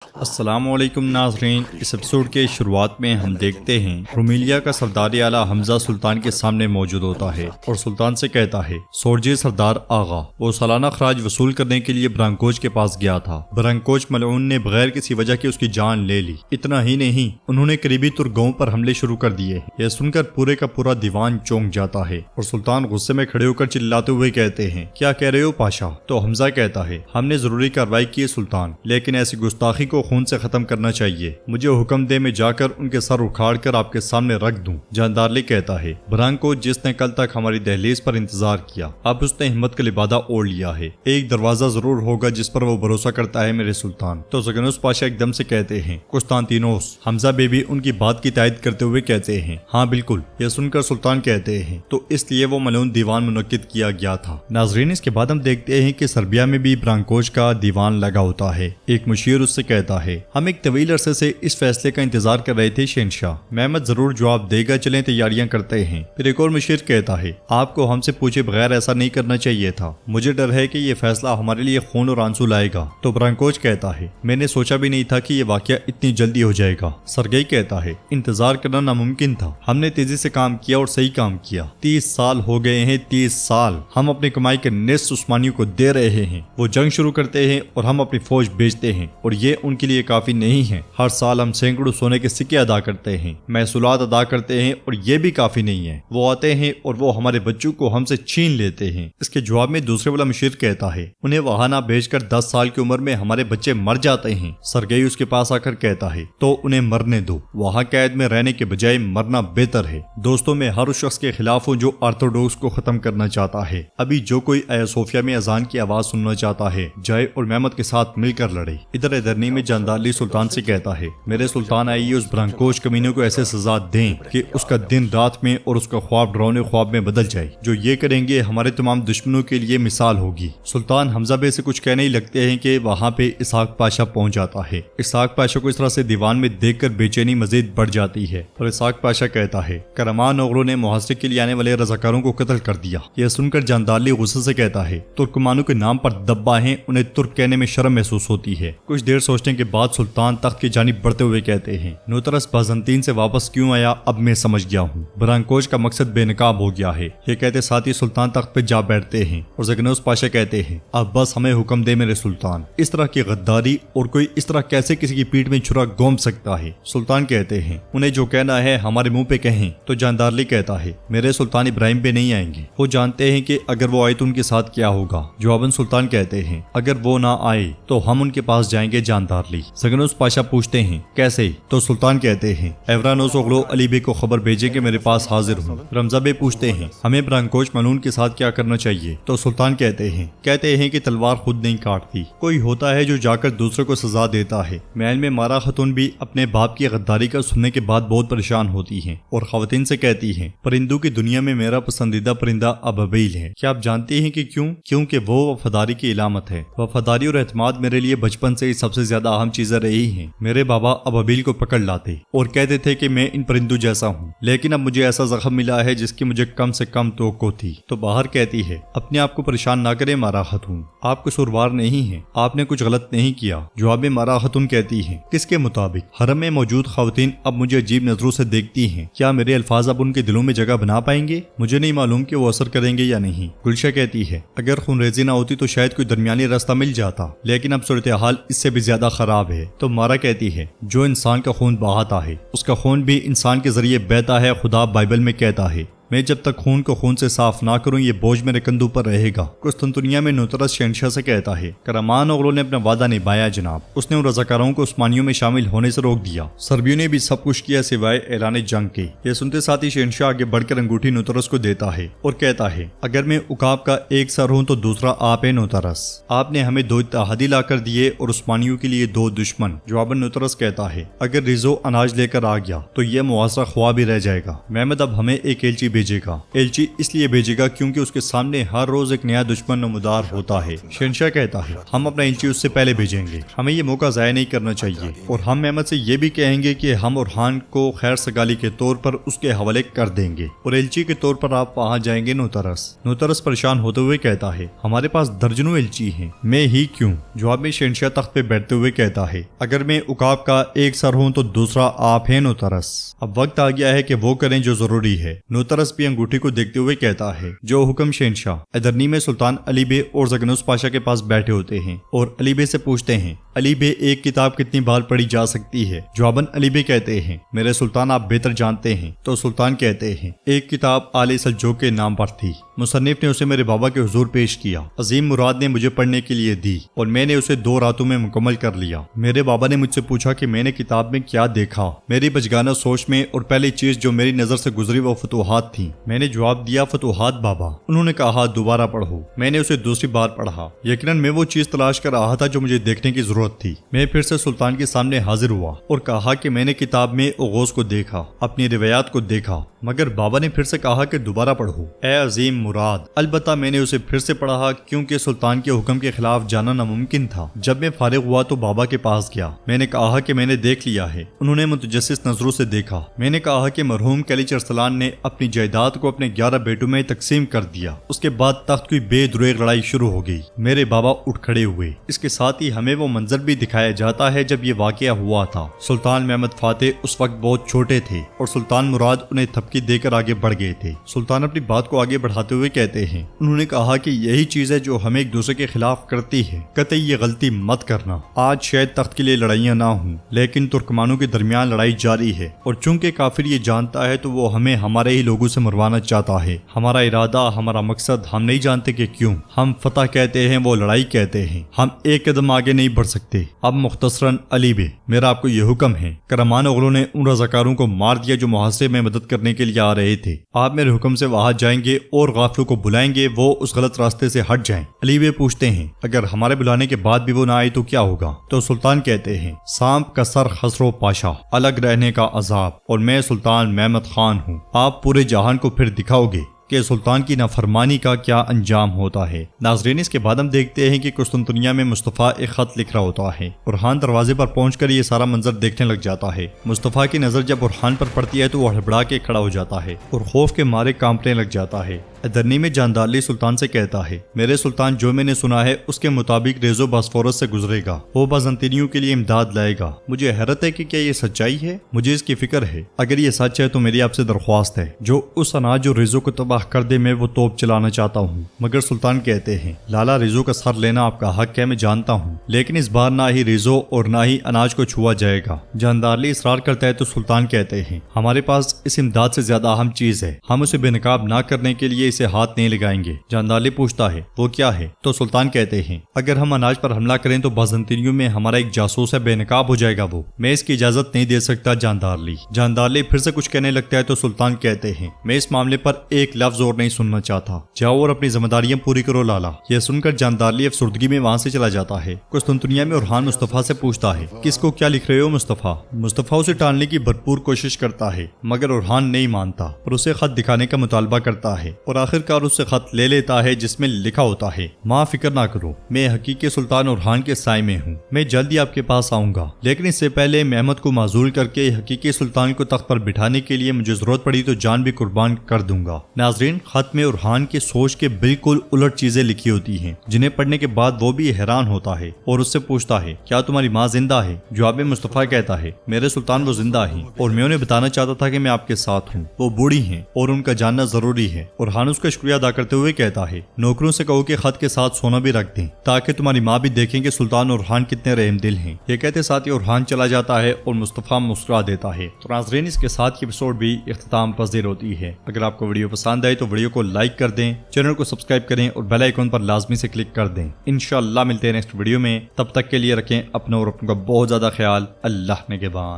السلام علیکم ناظرین، اس ایپیسوڈ کے شروعات میں ہم دیکھتے ہیں رومیلیا کا سردار اعلیٰ حمزہ سلطان کے سامنے موجود ہوتا ہے اور سلطان سے کہتا ہے سورجی سردار آغا۔ وہ سالانہ خراج وصول کرنے کے لیے برانکوچ کے پاس گیا تھا۔ برانکوچ ملعون نے بغیر کسی وجہ کے اس کی جان لے لی۔ اتنا ہی نہیں، انہوں نے قریبی ترگاؤں پر حملے شروع کر دیے۔ یہ سن کر پورے کا پورا دیوان چونک جاتا ہے اور سلطان غصے میں کھڑے ہو کر چلاتے ہوئے کہتے ہیں کیا کہہ رہے ہو پاشا؟ تو حمزہ کہتا ہے ہم نے ضروری کارروائی کی ہے سلطان، لیکن ایسی گستاخی کو خون سے ختم کرنا چاہیے۔ مجھے حکم دے میں جا کر ان کے سر اکھاڑ کر آپ کے سامنے رکھ دوں۔ جاندارلی کہتا ہے برانکو جس نے کل تک ہماری دہلیز پر انتظار کیا، اب اس نے ہمت کا لبادہ اوڑھ لیا ہے۔ ایک دروازہ ضرور ہوگا جس پر وہ بھروسہ کرتا ہے میرے سلطان۔ تو زگنوس پاشا ایک دم سے کہتے ہیں قسطنطینوس۔ حمزہ بے بھی ان کی بات کی تائید کرتے ہوئے کہتے ہیں ہاں بالکل۔ یہ سن کر سلطان کہتے ہیں تو اس لیے وہ ملعون دیوان منعقد کیا گیا تھا۔ ناظرین، اس کے بعد ہم دیکھتے ہیں کہ سربیا میں بھی برانکوچ کا دیوان لگا ہوتا ہے۔ ایک مشیر اس سے کہتا ہے ہم ایک طویل عرصے سے اس فیصلے کا انتظار کر رہے تھے شہنشاہ، محمد ضرور جواب دے گا، چلیں تیاریاں کرتے ہیں۔ پھر ایک اور مشیر کہتا ہے آپ کو ہم سے پوچھے بغیر ایسا نہیں کرنا چاہیے تھا، مجھے ڈر ہے کہ یہ فیصلہ ہمارے لیے خون اور آنسو لائے گا۔ تو برانکوچ کہتا ہے میں نے سوچا بھی نہیں تھا کہ یہ واقعہ اتنی جلدی ہو جائے گا۔ سرگئی کہتا ہے انتظار کرنا ناممکن تھا، ہم نے تیزی سے کام کیا اور صحیح کام کیا۔ 30 سال ہو گئے ہیں، 30 سال ہم اپنی کمائی کے نصف عثمانیوں کو دے رہے ہیں۔ وہ جنگ شروع کرتے ہیں اور ہم اپنی فوج بھیجتے ہیں اور یہ ان کے لیے کافی نہیں ہے۔ ہر سال ہم سینکڑوں سونے کے سکے ادا کرتے ہیں، محصولات ادا کرتے ہیں اور یہ بھی کافی نہیں ہے۔ وہ آتے ہیں اور وہ ہمارے بچوں کو ہم سے چھین لیتے ہیں۔ اس کے جواب میں دوسرے والا مشیر کہتا ہے انہیں وہاں نہ بھیج کر 10 سال کی عمر میں ہمارے بچے مر جاتے ہیں۔ سرگئی اس کے پاس آ کر کہتا ہے تو انہیں مرنے دو، وہاں قید میں رہنے کے بجائے مرنا بہتر ہے۔ دوستوں میں ہر اس شخص کے خلاف ہوں جو آرتھوڈوکس کو ختم کرنا چاہتا ہے۔ ابھی جو کوئی آیا صوفیہ میں اذان کی آواز سننا چاہتا ہے جائے اور محمد کے ساتھ مل کر لڑے۔ ادھر ادھرنی میں جاندارلی سلطان سے کہتا ہے میرے سلطان آئیے اس برانکوچ کمینے کو ایسے سزا دیں کہ اس کا دن رات میں اور اس کا خواب ڈراؤنے خواب میں بدل جائے۔ جو یہ کریں گے ہمارے تمام دشمنوں کے لیے مثال ہوگی۔ سلطان حمزہ بے سے کچھ کہنے ہی لگتے ہیں کہ وہاں پہ اسحاق پاشا پہنچ جاتا ہے۔ اسحاق پاشا کو اس طرح سے دیوان میں دیکھ کر بے چینی مزید بڑھ جاتی ہے اور اسحاق پاشا کہتا ہے کرمان اوغلوں نے محاصرے کے لیے آنے والے رضاکاروں کو قتل کر دیا۔ یہ سن کر جاندارلی غصے سے کہتا ہے ترکمانوں کے نام پر دبا ہیں، انہیں ترک کہنے میں شرم محسوس ہوتی ہے۔ کچھ دیر سوچنے کے بعد سلطان تخت کی جانب بڑھتے ہوئے کہتے ہیں نوترس بازنطین سے واپس کیوں آیا اب میں سمجھ گیا ہوں۔ برانکوچ کا مقصد بے نقاب ہو گیا ہے۔ یہ کہتے ساتھ ہی سلطان تخت پہ جا بیٹھتے ہیں اور زگنوس پاشا کہتے ہیں اب بس ہمیں حکم دے میرے سلطان۔ اس طرح کی غداری اور کوئی اس طرح کیسے کسی کی پیٹھ میں چھرا گھوم سکتا ہے؟ سلطان کہتے ہیں انہیں جو کہنا ہے ہمارے منہ پہ کہیں۔ تو جاندارلی کہتا ہے میرے سلطان ابراہیم پہ نہیں آئیں گے، وہ جانتے ہیں کہ اگر وہ آئے تو ان کے ساتھ کیا ہوگا۔ جواباً سلطان کہتے ہیں اگر وہ نہ آئے تو ہم ان کے پاس جائیں گے جاندارلی۔ زگنوس پاشا پوچھتے ہیں کیسے؟ تو سلطان کہتے ہیں ایورانوس اوغلو علی بے کو خبر بھیجیں کہ میرے پاس حاضر ہوں۔ رمزہ بے پوچھتے ہیں ہمیں برانکوچ ملعون کے ساتھ کیا کرنا چاہیے؟ تو سلطان کہتے ہیں کہ تلوار خود نہیں کاٹتی، کوئی ہوتا ہے جو جا کر دوسرے کو سزا دیتا ہے۔ محل میں مارا خاتون بھی اپنے باپ کی غداری کا سننے کے بعد بہت پریشان ہوتی ہیں اور خواتین سے کہتی ہیں پرندوں کی دنیا میں میرا پسندیدہ پرندہ ابابیل ہے۔ کیا آپ جانتے ہیں کہ کیوں؟ کیونکہ وہ وفاداری کی علامت ہے۔ وفاداری اور اعتماد میرے لیے بچپن سے ہی سب سے زیادہ اہم چیزیں رہی ہیں۔ میرے بابا ابابیل کو پکڑ لاتے اور کہتے تھے کہ میں ان پرندوں جیسا ہوں، لیکن اب مجھے ایسا زخم ملا ہے جس کی مجھے کم سے کم توقع تھی۔ تو باہر کہتی ہے اپنے آپ کو پریشان نہ کرے مارا خاتون، آپ قصوروار نہیں ہیں، آپ نے کچھ غلط نہیں کیا۔ جواب میں مارا خاتون کہتی ہے کس کے مطابق؟ حرم میں موجود خواتین اب مجھے عجیب نظروں سے دیکھتی ہیں، کیا میرے الفاظ اب ان کے دلوں میں جگہ بنا پائیں گے؟ مجھے نہیں معلوم کہ وہ اثر کریں گے یا نہیں۔ گلشہ کہتی ہے اگر خونریزی نہ ہوتی تو شاید کوئی درمیانی راستہ مل جاتا، لیکن اب صورتحال اس سے بھی زیادہ خراب ہے۔ تو مارا کہتی ہے جو انسان کا خون بہاتا ہے اس کا خون بھی انسان کے ذریعے بہتا ہے، خدا بائبل میں کہتا ہے میں جب تک خون کو خون سے صاف نہ کروں یہ بوجھ میرے کندھوں پر رہے گا۔ قسطنطنیہ میں نوترس شہنشاہ سے کہتا ہے کرمان اوغلو نے اپنا وعدہ نبھایا جناب، اس نے ان رضاکاروں کو عثمانیوں میں شامل ہونے سے روک دیا۔ سربیوں نے بھی سب کچھ کیا سوائے اعلان جنگ کے۔ یہ سنتے ساتھ ہی شہنشاہ آگے بڑھ کر انگوٹھی نوترس کو دیتا ہے اور کہتا ہے اگر میں عقاب کا ایک سر ہوں تو دوسرا آپ ہیں نوترس، آپ نے ہمیں 2 اتحادی لا کر دیے اور عثمانیوں کے لیے 2 دشمن۔ جواباً نوترس کہتا ہے اگر ریزو اناج لے کر آ گیا تو یہ معاشرہ خواب ہی رہ جائے گا۔ محمد اب ہمیں ایک ایلچی بھیجے گا۔ ایلچی اس لیے بھیجے گا کیونکہ اس کے سامنے ہر روز ایک نیا دشمن نمودار ہوتا ہے۔ شہنشاہ کہتا ہے ہم اپنا ایلچی اس سے پہلے بھیجیں گے، ہمیں یہ موقع ضائع نہیں کرنا چاہیے، اور ہم احمد سے یہ بھی کہیں گے کہ ہم اورحان کو خیر سگالی کے طور پر اس کے حوالے کر دیں گے، اور ایلچی کے طور پر آپ وہاں جائیں گے۔ نوترس پریشان ہوتے ہوئے کہتا ہے ہمارے پاس درجنوں ایلچی ہیں، میں ہی کیوں؟ جواب میں شہنشاہ تخت پہ بیٹھتے ہوئے کہتا ہے اگر میں عقاب کا ایک سر ہوں تو دوسرا آپ ہیں نوترس، اب وقت آ گیا ہے کہ وہ کریں جو ضروری ہے۔ نوترس بھی انگوٹھی کو دیکھتے ہوئے کہتا ہے جو حکم شہنشاہ۔ ادرنی میں سلطان علی بے اور زگنوس پاشا کے پاس بیٹھے ہوتے ہیں اور علی بے سے پوچھتے ہیں علی بے ایک کتاب کتنی بار پڑھی جا سکتی ہے؟ جواباً علی بے کہتے ہیں میرے سلطان آپ بہتر جانتے ہیں۔ تو سلطان کہتے ہیں ایک کتاب آل سلجوق کے نام پر تھی، مصنف نے اسے میرے بابا کے حضور پیش کیا، عظیم مراد نے مجھے پڑھنے کے لیے دی اور میں نے اسے 2 راتوں میں مکمل کر لیا۔ میرے بابا نے مجھ سے پوچھا کہ میں نے کتاب میں کیا دیکھا، میری بچگانہ سوچ میں اور پہلی چیز جو میری نظر سے گزری وہ فتوحات تھیں۔ میں نے جواب دیا فتوحات بابا۔ انہوں نے کہا دوبارہ پڑھو۔ میں نے اسے دوسری بار پڑھا، یقیناً میں وہ چیز تلاش کر رہا تھا جو مجھے دیکھنے کی ضرورت تھی۔ میں پھر سے سلطان کے سامنے حاضر ہوا اور کہا کہ میں نے کتاب میں اوغوز کو دیکھا، اپنی روایات کو دیکھا، مگر بابا نے پھر سے کہا کہ دوبارہ پڑھو اے عظیم مراد۔ البتہ میں نے اسے پھر سے پڑھا کیونکہ سلطان کے حکم کے خلاف جانا ناممکن تھا۔ جب میں فارغ ہوا تو بابا کے پاس گیا، میں نے کہا کہ میں نے دیکھ لیا ہے۔ انہوں نے متجسس نظروں سے دیکھا۔ میں نے کہا کہ مرحوم کیلیچ ارسلان نے اپنی جائیداد کو اپنے 11 بیٹوں میں تقسیم کر دیا۔ اس کے بعد تخت کی بے دریغ لڑائی شروع ہو گئی۔ میرے بابا اٹھ کھڑے ہوئے۔ اس کے ساتھ ہی ہمیں وہ منظر بھی دکھایا جاتا ہے جب یہ واقعہ ہوا تھا۔ سلطان محمد فاتح اس وقت بہت چھوٹے تھے اور سلطان مراد انہیں تھپکی دے کر آگے بڑھ گئے تھے۔ سلطان اپنی بات کو آگے بڑھاتے ہوئے کہتے ہیں انہوں نے کہا کہ یہی چیز ہے جو ہمیں ایک دوسرے کے خلاف کرتی ہے، قطعی یہ غلطی مت کرنا۔ آج شاید تخت کے لیے لڑائیاں نہ ہوں لیکن ترکمانوں کے درمیان لڑائی جاری ہے، اور چونکہ کافر یہ جانتا ہے تو وہ ہمیں ہمارے ہی لوگوں سے مروانا چاہتا ہے۔ ہمارا ارادہ، ہمارا مقصد ہم نہیں جانتے کہ کیوں۔ ہم فتح کہتے ہیں، وہ لڑائی کہتے ہیں، ہم ایک قدم آگے نہیں بڑھ سکتے۔ اب مختصراً علی بے میرا آپ کو یہ حکم ہے، کرمان اغلوں نے ان رضاکاروں کو مار دیا جو محاصرے میں مدد کرنے کے لیے آ رہے تھے۔ آپ میرے حکم سے وہاں جائیں گے اور غافلوں کو بلائیں گے، وہ اس غلط راستے سے ہٹ جائیں۔ علی بے پوچھتے ہیں اگر ہمارے بلانے کے بعد بھی وہ نہ آئے تو کیا ہوگا؟ تو سلطان کہتے ہیں سانپ کا سر خسرو پاشا، الگ رہنے کا عذاب، اور میں سلطان محمد خان ہوں۔ آپ پورے جہان کو پھر دکھاؤ گے کہ سلطان کی نافرمانی کا کیا انجام ہوتا ہے۔ ناظرین اس کے بعد ہم دیکھتے ہیں کہ قسطنطنیہ میں مصطفیٰ ایک خط لکھ رہا ہوتا ہے۔ اورحان دروازے پر پہنچ کر یہ سارا منظر دیکھنے لگ جاتا ہے۔ مصطفیٰ کی نظر جب اورحان پر پڑتی ہے تو وہ ہڑبڑا کے کھڑا ہو جاتا ہے اور خوف کے مارے کانپنے لگ جاتا ہے۔ ادرنی میں جاندارلی سلطان سے کہتا ہے میرے سلطان جو میں نے سنا ہے اس کے مطابق ریزو باسفورس سے گزرے گا، وہ بازنطینیوں کے لیے امداد لائے گا۔ مجھے حیرت ہے کہ کیا یہ سچائی ہے؟ مجھے اس کی فکر ہے۔ اگر یہ سچ ہے تو میری آپ سے درخواست ہے جو اس اناج جو ریزو کو تباہ کر دے میں وہ توپ چلانا چاہتا ہوں۔ مگر سلطان کہتے ہیں لالا ریزو کا سر لینا آپ کا حق ہے، میں جانتا ہوں، لیکن اس بار نہ ہی ریزو اور نہ ہی اناج کو چھوا جائے گا۔ جاندارلی اصرار کرتا ہے تو سلطان کہتے ہیں ہمارے پاس اس امداد سے زیادہ اہم چیز ہے، ہم اسے بے نقاب نہ کرنے کے لیے اسے ہاتھ نہیں لگائیں گے۔ جاندارلی پوچھتا ہے وہ کیا ہے؟ تو سلطان کہتے ہیں اگر ہم اناج پر حملہ کریں تو بازنطینیوں میں ہمارا ایک جاسوس ہے، بے نقاب ہو جائے گا وہ، میں اس کی اجازت نہیں دے سکتا۔ جاندارلی پھر سے کچھ کہنے لگتا ہے تو سلطان کہتے ہیں میں اس معاملے پر ایک لفظ اور نہیں سننا چاہتا، جاؤ اور اپنی ذمہ داریاں پوری کرو لالا۔ یہ سن کر جاندارلی افسردگی میں وہاں سے چلا جاتا ہے۔ قسطنطنیہ میں اورحان مصطفیٰ سے پوچھتا ہے کس کو کیا لکھ رہے ہو مصطفیٰ؟ مصطفیٰ اسے ٹالنے کی بھرپور کوشش کرتا ہے مگر اورحان نہیں مانتا اور اسے خط دکھانے کا مطالبہ کرتا ہے، اور آخرکار اس سے خط لے لیتا ہے جس میں لکھا ہوتا ہے ماں فکر نہ کرو، میں حقیقی سلطان اورحان کے سائے میں ہوں، میں جلد ہی آپ کے پاس آؤں گا، لیکن اس سے پہلے محمد کو معزول کر کے حقیقی سلطان کو تخت پر بٹھانے کے لیے مجھے ضرورت پڑی تو جان بھی قربان کر دوں گا۔ ناظرین خط میں اورحان کی سوچ کے بالکل الٹ چیزیں لکھی ہوتی ہیں جنہیں پڑھنے کے بعد وہ بھی حیران ہوتا ہے اور اس سے پوچھتا ہے کیا تمہاری ماں زندہ ہے؟ جواب میں مصطفیٰ کہتا ہے میرے سلطان وہ زندہ ہیں اور میں انہیں بتانا چاہتا تھا کہ میں آپ کے ساتھ ہوں، وہ بوڑھی ہیں اور ان کا جاننا ضروری ہے۔ اورحان اس کا شکریہ ادا کرتے ہوئے کہتا ہے نوکروں سے کہو کہ خط کے ساتھ سونا بھی رکھ دیں تاکہ تمہاری ماں بھی دیکھیں کہ سلطان اورحان کتنے رحم دل ہیں۔ یہ کہتے ساتھ ہی اورحان چلا جاتا ہے اور مصطفیٰ مسکرا دیتا ہے۔ تو ناظرین اس کے ساتھ یہ ایپیسوڈ بھی اختتام پذیر ہوتی ہے۔ اگر آپ کو ویڈیو پسند آئے تو ویڈیو کو لائک کر دیں، چینل کو سبسکرائب کریں اور بیل آئیکن پر لازمی سے کلک کر دیں۔ انشاءاللہ ملتے ہیں نیکسٹ ویڈیو میں، تب تک کے لیے رکھیں اپنا اور اپنوں کا بہت زیادہ خیال۔ اللہ نگہبان۔